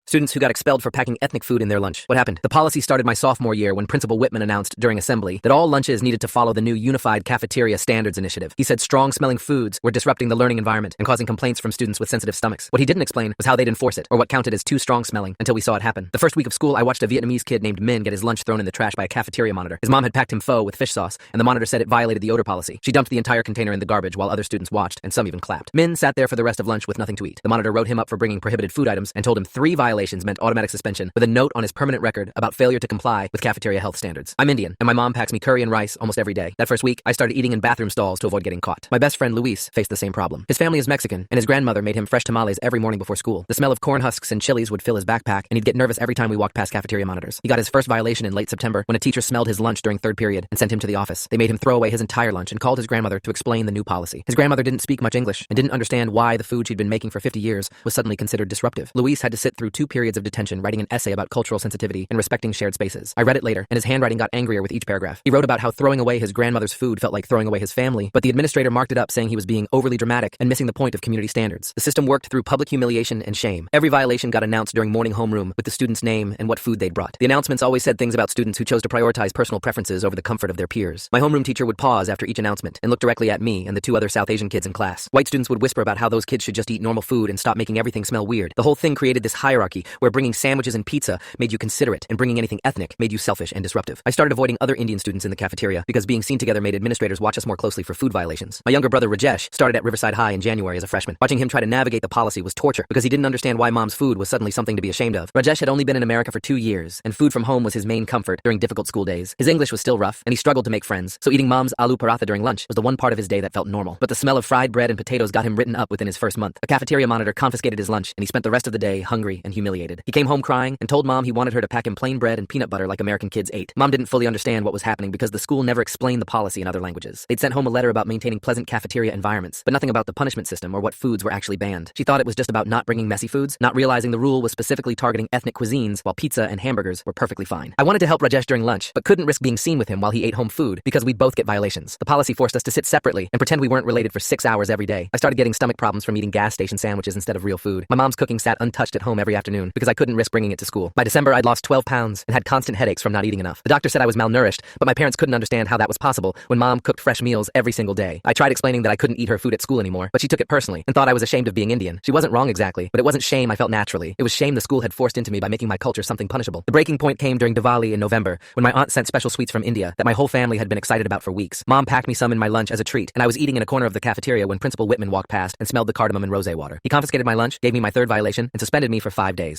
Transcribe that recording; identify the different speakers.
Speaker 1: Students who got expelled for packing ethnic food in their lunch. What happened? The policy started my sophomore year when Principal Whitman announced during assembly that all lunches needed to follow the new Unified Cafeteria Standards Initiative. He said strong-smelling foods were disrupting the learning environment and causing complaints from students with sensitive stomachs. What he didn't explain was how they'd enforce it, or what counted as too strong-smelling, until we saw it happen. The first week of school, I watched a Vietnamese kid named Min get his lunch thrown in the trash by a cafeteria monitor. His mom had packed him pho with fish sauce, and the monitor said it violated the odor policy. She dumped the entire container in the garbage while other students watched, and some even clapped. Min sat there for the rest of lunch with nothing to eat. The monitor wrote him up for bringing prohibited food items and told him 3 violations meant automatic suspension, with a note on his permanent record about failure to comply with cafeteria health standards. I'm Indian, and my mom packs me curry and rice almost every day. That first week, I started eating in bathroom stalls to avoid getting caught. My best friend Luis faced the same problem. His family is Mexican, and his grandmother made him fresh tamales every morning before school. The smell of corn husks and chilies would fill his backpack, and he'd get nervous every time we walked past cafeteria monitors. He got his first violation in late September when a teacher smelled his lunch during 3rd period and sent him to the office. They made him throw away his entire lunch and called his grandmother to explain the new policy. His grandmother didn't speak much English and didn't understand why the food she'd been making for 50 years was suddenly considered disruptive. Luis had to sit through 2 periods of detention writing an essay about cultural sensitivity and respecting shared spaces. I read it later, and his handwriting got angrier with each paragraph. He wrote about how throwing away his grandmother's food felt like throwing away his family, but the administrator marked it up saying he was being overly dramatic and missing the point of community standards. The system worked through public humiliation and shame. Every violation got announced during morning homeroom with the student's name and what food they'd brought. The announcements always said things about students who chose to prioritize personal preferences over the comfort of their peers. My homeroom teacher would pause after each announcement and look directly at me and the 2 other South Asian kids in class. White students would whisper about how those kids should just eat normal food and stop making everything smell weird. The whole thing created this hierarchy where bringing sandwiches and pizza made you considerate and bringing anything ethnic made you selfish and disruptive. I started avoiding other Indian students in the cafeteria because being seen together made administrators watch us more closely for food violations. My younger brother Rajesh started at Riverside High in January as a freshman. Watching him try to navigate the policy was torture because he didn't understand why mom's food was suddenly something to be ashamed of. Rajesh had only been in America for 2 years, and food from home was his main comfort during difficult school days. His English was still rough, and he struggled to make friends, so eating mom's aloo paratha during lunch was the one part of his day that felt normal. But the smell of fried bread and potatoes got him written up within his first month. A cafeteria monitor confiscated his lunch, and he spent the rest of the day hungry and humiliated. He came home crying and told mom he wanted her to pack him plain bread and peanut butter like American kids ate. Mom didn't fully understand what was happening because the school never explained the policy in other languages. They'd sent home a letter about maintaining pleasant cafeteria environments, but nothing about the punishment system or what foods were actually banned. She thought it was just about not bringing messy foods, not realizing the rule was specifically targeting ethnic cuisines while pizza and hamburgers were perfectly fine. I wanted to help Rajesh during lunch, but couldn't risk being seen with him while he ate home food because we'd both get violations. The policy forced us to sit separately and pretend we weren't related for 6 hours every day. I started getting stomach problems from eating gas station sandwiches instead of real food. My mom's cooking sat untouched at home every afternoon because I couldn't risk bringing it to school. By December, I'd lost 12 pounds and had constant headaches from not eating enough. The doctor said I was malnourished, but my parents couldn't understand how that was possible when mom cooked fresh meals every single day. I tried explaining that I couldn't eat her food at school anymore, but she took it personally and thought I was ashamed of being Indian. She wasn't wrong exactly, but it wasn't shame I felt naturally. It was shame the school had forced into me by making my culture something punishable. The breaking point came during Diwali in November when my aunt sent special sweets from India that my whole family had been excited about for weeks. Mom packed me some in my lunch as a treat, and I was eating in a corner of the cafeteria when Principal Whitman walked past and smelled the cardamom and rosé water. He confiscated my lunch, gave me my 3rd violation, and suspended me for 5 days.